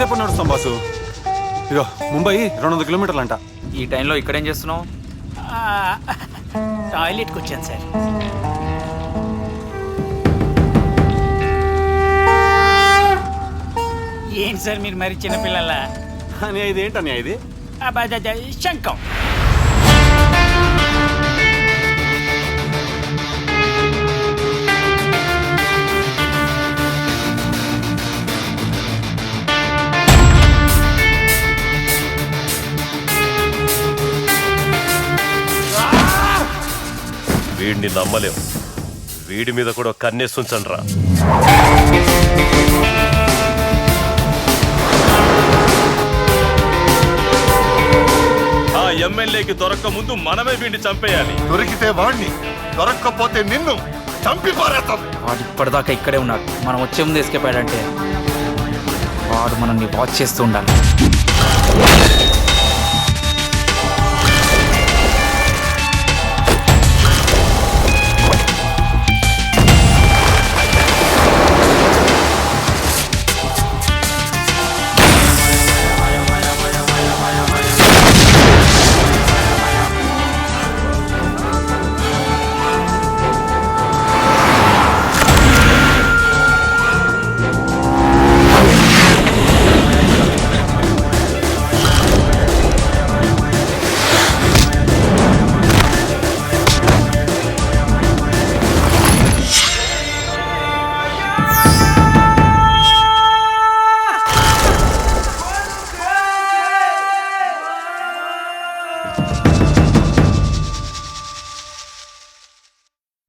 ఎంతసేపు నడుస్తాం బాసు? ఇగో ముంబై 200 కిలోమీటర్లు అంట. ఈ టైంలో ఇక్కడేం చేస్తున్నావు? టాయిలెట్కి వచ్చాను సార్. ఏంటి సార్ మీరు మరి చిన్నపిల్లల? అని ఇది ఏంటని ఇది? శంఖం. వీడిని నమ్మలేం. వీడి మీద కూడా కన్నేస్తుంచండి రా. ఆ ఎమ్మెల్యేకి దొరక్క ముందు మనమే వీడిని చంపేయాలి. దొరికితే వాడిని, దొరక్కపోతే నిన్ను చంపి పారేస్తాం. వాడు ఇప్పటిదాకా ఇక్కడే ఉన్నాడు. మనం వచ్చే ముందు ఎస్కేప్ అయ్యాడంటే వాడు మనల్ని వాచ్ చేస్తూ ఉండాలి.